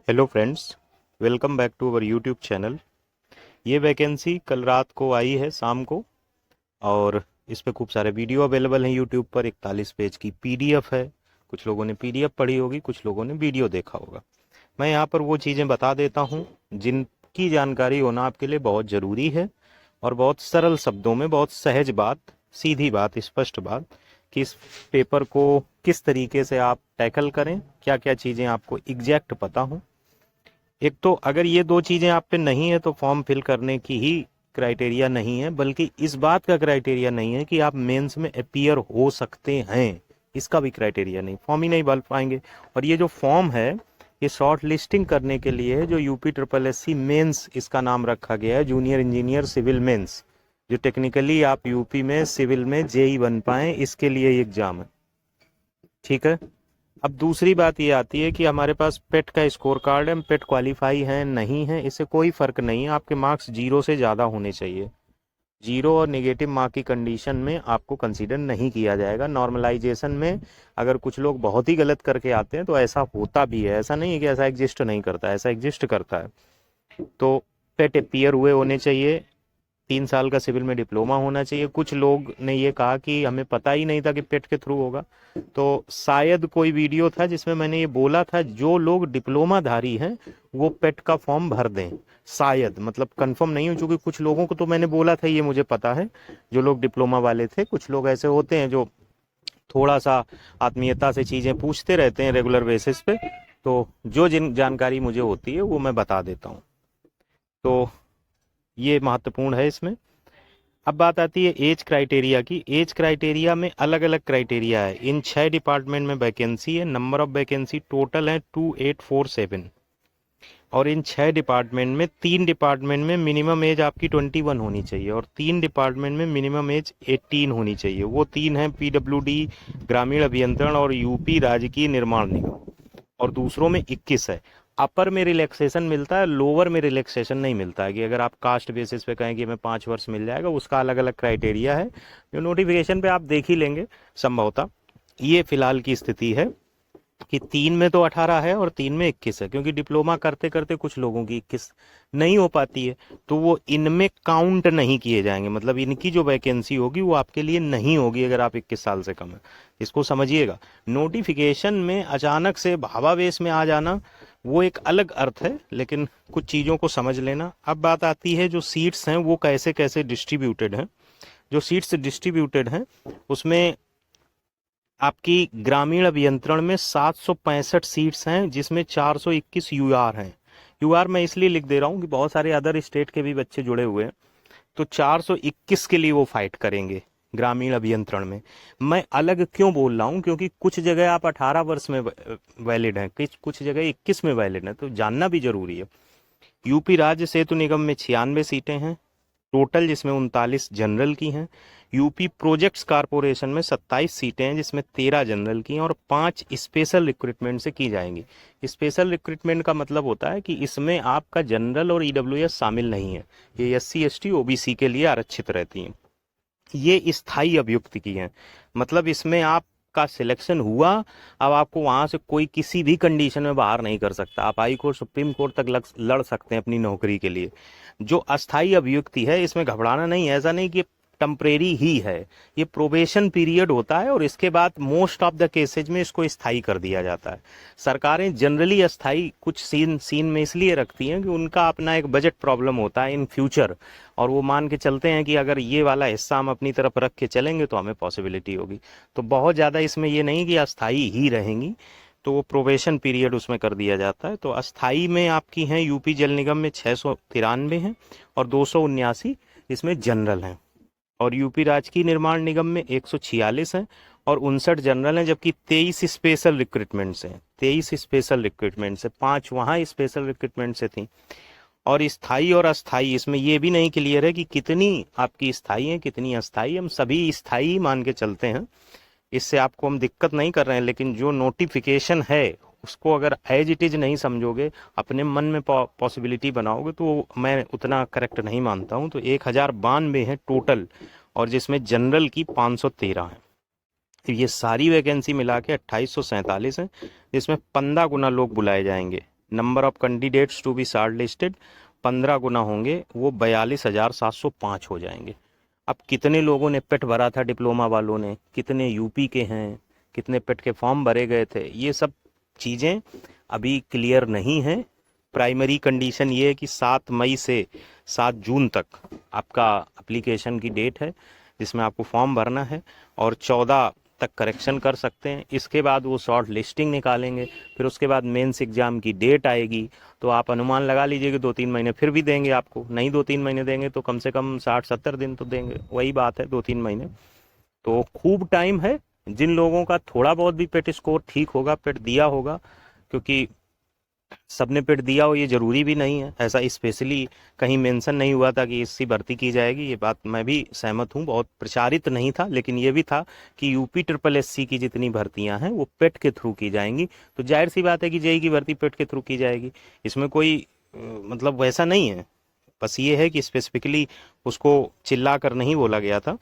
Hello friends, welcome back to our YouTube channel. ये vacancy कल रात को आई है शाम को, और इस पे खूब सारे वीडियो अवेलेबल हैं यूट्यूब पर। 41 पेज की पीडीएफ है। कुछ लोगों ने पीडीएफ पढ़ी होगी, कुछ लोगों ने वीडियो देखा होगा। मैं यहाँ पर वो चीज़ें बता देता हूँ जिनकी जानकारी होना आपके लिए बहुत ज़रूरी है, और बहुत सरल शब्दों में, बहुत सहज बात, सीधी बात, स्पष्ट बात कि इस पेपर को किस तरीके से आप टैकल करें, क्या क्या चीज़ें आपको एग्जैक्ट पता हों। एक तो अगर ये दो चीजें आप पे नहीं है तो फॉर्म फिल करने की ही क्राइटेरिया नहीं है, बल्कि इस बात का क्राइटेरिया नहीं है कि आप मेंस में अपीयर हो सकते हैं, इसका भी क्राइटेरिया नहीं, फॉर्म ही नहीं भर पाएंगे। और ये जो फॉर्म है ये शॉर्ट लिस्टिंग करने के लिए है, जो UP triple S C mains इसका नाम रखा गया है, जूनियर इंजीनियर सिविल मेंस, जो टेक्निकली आप यूपी में सिविल में जेई बन पाए, इसके लिए एग्जाम है। ठीक है। अब दूसरी बात ये आती है कि हमारे पास पेट का स्कोर कार्ड है, हम पेट क्वालिफाई हैं नहीं है, इससे कोई फर्क नहीं है। आपके मार्क्स 0 से ज़्यादा होने चाहिए। 0 और नेगेटिव मार्क की कंडीशन में आपको कंसीडर नहीं किया जाएगा। नॉर्मलाइजेशन में अगर कुछ लोग बहुत ही गलत करके आते हैं तो ऐसा होता भी है, ऐसा नहीं है कि ऐसा एग्जिस्ट नहीं करता, ऐसा एग्जिस्ट करता है। तो पेट अपीयर हुए होने चाहिए, 3 साल का सिविल में डिप्लोमा होना चाहिए। कुछ लोग ने ये कहा कि हमें पता ही नहीं था कि पेट के थ्रू होगा, तो शायद कोई वीडियो था जिसमें मैंने ये बोला था जो लोग डिप्लोमा धारी हैं वो पेट का फॉर्म भर दें। शायद, मतलब कंफर्म नहीं हो, चूंकि कुछ लोगों को तो मैंने बोला था, ये मुझे पता है, जो लोग डिप्लोमा वाले थे। कुछ लोग ऐसे होते हैं जो थोड़ा सा आत्मीयता से चीजें पूछते रहते हैं रेगुलर बेसिस पे, तो जो जिन जानकारी मुझे होती है वो मैं बता देता हूँ। तो ये महत्वपूर्ण है इसमें। अब बात आती है एज क्राइटेरिया की। एज क्राइटेरिया में अलग अलग क्राइटेरिया है। इन 6 डिपार्टमेंट में वैकेंसी है। नंबर ऑफ वैकेंसी टोटल है 2847, और इन 6 डिपार्टमेंट में 3 डिपार्टमेंट में मिनिमम एज आपकी 21 होनी चाहिए, और 3 डिपार्टमेंट में मिनिमम एज 18 होनी चाहिए। वो 3 हैं पीडब्ल्यूडी, ग्रामीण अभियंत्रण और यूपी राजकीय निर्माण निगम, और दूसरों में 21 है। अपर में रिलैक्सेशन मिलता है, लोअर में रिलैक्सेशन नहीं मिलता है। कि अगर आप कास्ट बेसिस पे कहें कि हमें 5 वर्ष मिल जाएगा, उसका अलग अलग क्राइटेरिया है जो नोटिफिकेशन पे आप देख ही लेंगे संभवतः। ये फिलहाल की स्थिति है कि 3 में तो 18 है और 3 में 21 है, क्योंकि डिप्लोमा करते करते कुछ लोगों की 21 नहीं हो पाती है, तो वो इनमें काउंट नहीं किए जाएंगे। मतलब इनकी जो वैकेंसी होगी वो आपके लिए नहीं होगी अगर आप 21 साल से कम है। इसको समझिएगा। नोटिफिकेशन में अचानक से भावावेश में आ जाना वो एक अलग अर्थ है, लेकिन कुछ चीज़ों को समझ लेना। अब बात आती है जो सीट्स हैं वो कैसे कैसे डिस्ट्रीब्यूटेड हैं। जो सीट्स डिस्ट्रीब्यूटेड हैं उसमें आपकी ग्रामीण अभियंत्रण में 765 सीट्स हैं, जिसमें 421 यूआर हैं। यूआर मैं इसलिए लिख दे रहा हूँ कि बहुत सारे अदर स्टेट के भी बच्चे जुड़े हुए हैं, तो 421 के लिए वो फाइट करेंगे ग्रामीण अभियंत्रण में। मैं अलग क्यों बोल रहा हूँ, क्योंकि कुछ जगह आप 18 वर्ष में वैलिड हैं, कुछ जगह 21 में वैलिड हैं, तो जानना भी जरूरी है। यूपी राज्य सेतु निगम में 96 सीटें हैं टोटल, जिसमें 39 जनरल की हैं। यूपी प्रोजेक्ट्स कारपोरेशन में 27 सीटें हैं, जिसमें 13 जनरल की हैं, और 5 स्पेशल रिक्रूटमेंट से की जाएंगी। स्पेशल रिक्रूटमेंट का मतलब होता है कि इसमें आपका जनरल और ईडब्ल्यूएस शामिल नहीं है, ये एससी एसटी ओबीसी के लिए आरक्षित रहती हैं। ये स्थायी अभियुक्त की हैं, मतलब इसमें आपका सिलेक्शन हुआ, अब आपको वहां से कोई किसी भी कंडीशन में बाहर नहीं कर सकता। आप हाई कोर्ट, सुप्रीम कोर्ट तक लड़ सकते हैं अपनी नौकरी के लिए। जो अस्थायी अभियुक्ति है इसमें घबराना नहीं, ऐसा नहीं कि टेम्परेरी ही है, ये प्रोबेशन पीरियड होता है, और इसके बाद मोस्ट ऑफ द केसेज में इसको स्थायी कर दिया जाता है। सरकारें जनरली अस्थायी कुछ सीन में इसलिए रखती हैं कि उनका अपना एक बजट प्रॉब्लम होता है इन फ्यूचर, और वो मान के चलते हैं कि अगर ये वाला हिस्सा हम अपनी तरफ रख के चलेंगे तो हमें पॉसिबिलिटी होगी। तो बहुत ज़्यादा इसमें ये नहीं कि अस्थायी ही रहेंगी, तो वो प्रोबेशन पीरियड उसमें कर दिया जाता है। तो अस्थाई में आपकी हैं यूपी जल निगम में 693 हैं, और 279 इसमें जनरल हैं। और यूपी राजकीय निर्माण निगम में 146 हैं, और 59 जनरल हैं, जबकि 23 स्पेशल रिक्रूटमेंट से 23 स्पेशल रिक्रूटमेंट से 5 वहाँ स्पेशल रिक्रूटमेंट से थी। और स्थाई और अस्थाई इसमें ये भी नहीं क्लियर है कि कितनी आपकी स्थाई है कितनी अस्थाई। हम सभी स्थाई मान के चलते हैं, इससे आपको हम दिक्कत नहीं कर रहे हैं, लेकिन जो नोटिफिकेशन है उसको अगर एज इट इज नहीं समझोगे, अपने मन में पॉसिबिलिटी बनाओगे, तो मैं उतना करेक्ट नहीं मानता हूं। तो 1092 है टोटल, और जिसमें जनरल की 513 है। ये सारी वैकेंसी मिला के 2847 है, जिसमें 15 गुना लोग बुलाए जाएंगे। Number of candidates to be shortlisted 15 गुना होंगे, वो 42,705 हो जाएंगे। अब कितने लोगों ने पेट भरा था डिप्लोमा वालों ने, कितने यूपी के हैं, कितने पेट के फॉर्म भरे गए थे, ये सब चीज़ें अभी क्लियर नहीं है। प्राइमरी कंडीशन ये है कि 7 मई से 7 जून तक आपका एप्लीकेशन की डेट है जिसमें आपको फॉर्म भरना है, और 14 तक करेक्शन कर सकते हैं। इसके बाद वो शॉर्ट लिस्टिंग निकालेंगे, फिर उसके बाद मेंस एग्ज़ाम की डेट आएगी। तो आप अनुमान लगा लीजिए कि 2-3 महीने फिर भी देंगे आपको, नहीं 2-3 महीने देंगे तो कम से कम 60-70 दिन तो देंगे, वही बात है 2-3 महीने। तो खूब टाइम है। जिन लोगों का थोड़ा बहुत भी पेट स्कोर ठीक होगा, पेट दिया होगा, क्योंकि सबने पेट दिया हो ये जरूरी भी नहीं है, ऐसा स्पेशली कहीं मेंशन नहीं हुआ था कि इसकी भर्ती की जाएगी, ये बात मैं भी सहमत हूँ, बहुत प्रचारित नहीं था, लेकिन ये भी था कि यूपी SSSC की जितनी भर्तियां हैं वो पेट के थ्रू की जाएंगी। तो जाहिर सी बात है कि जेई की भर्ती पेट के थ्रू की जाएगी, इसमें कोई मतलब वैसा नहीं है। बस ये है कि स्पेसिफिकली उसको चिल्ला कर नहीं बोला गया था।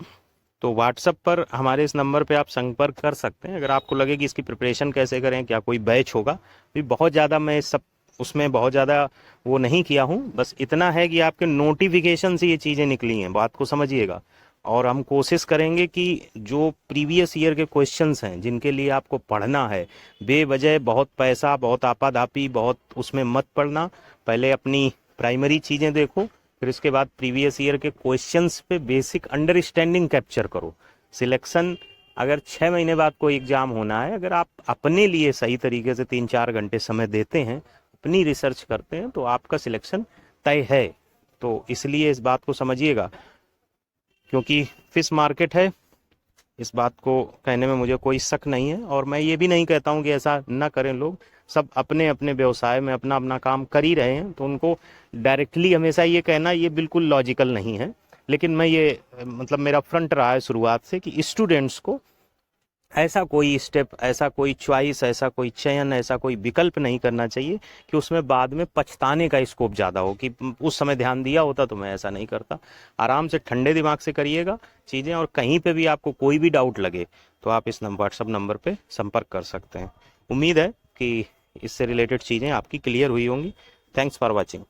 तो व्हाट्सएप पर हमारे इस नंबर पे आप संपर्क कर सकते हैं, अगर आपको लगे कि इसकी प्रिपरेशन कैसे करें, क्या कोई बैच होगा। भी बहुत ज़्यादा मैं सब उसमें बहुत ज़्यादा वो नहीं किया हूँ, बस इतना है कि आपके नोटिफिकेशन से ये चीज़ें निकली हैं, बात को समझिएगा। और हम कोशिश करेंगे कि जो प्रीवियस ईयर के क्वेश्चंस हैं जिनके लिए आपको पढ़ना है, बेवजह बहुत पैसा, बहुत आपाधापी, बहुत उसमें मत पढ़ना। पहले अपनी प्राइमरी चीज़ें देखो, फिर उसके बाद प्रीवियस ईयर के क्वेश्चंस पे बेसिक अंडरस्टैंडिंग कैप्चर करो। सिलेक्शन अगर 6 महीने बाद कोई एग्जाम होना है, अगर आप अपने लिए सही तरीके से 3-4 घंटे समय देते हैं, अपनी रिसर्च करते हैं, तो आपका सिलेक्शन तय है। तो इसलिए इस बात को समझिएगा, क्योंकि फिश मार्केट है, इस बात को कहने में मुझे कोई शक नहीं है। और मैं ये भी नहीं कहता हूँ कि ऐसा ना करें लोग, सब अपने अपने व्यवसाय में अपना अपना काम कर ही रहे हैं, तो उनको डायरेक्टली हमेशा ये कहना ये बिल्कुल लॉजिकल नहीं है। लेकिन मैं ये मतलब मेरा फ्रंट रहा है शुरुआत से कि स्टूडेंट्स को ऐसा कोई स्टेप, ऐसा कोई चॉइस, ऐसा कोई चयन, ऐसा कोई विकल्प नहीं करना चाहिए कि उसमें बाद में पछताने का स्कोप ज़्यादा हो कि उस समय ध्यान दिया होता तो मैं ऐसा नहीं करता। आराम से ठंडे दिमाग से करिएगा चीज़ें, और कहीं पे भी आपको कोई भी डाउट लगे तो आप इस व्हाट्सअप नंबर पे संपर्क कर सकते हैं। उम्मीद है कि इससे रिलेटेड चीज़ें आपकी क्लियर हुई होंगी। Thanks for watching.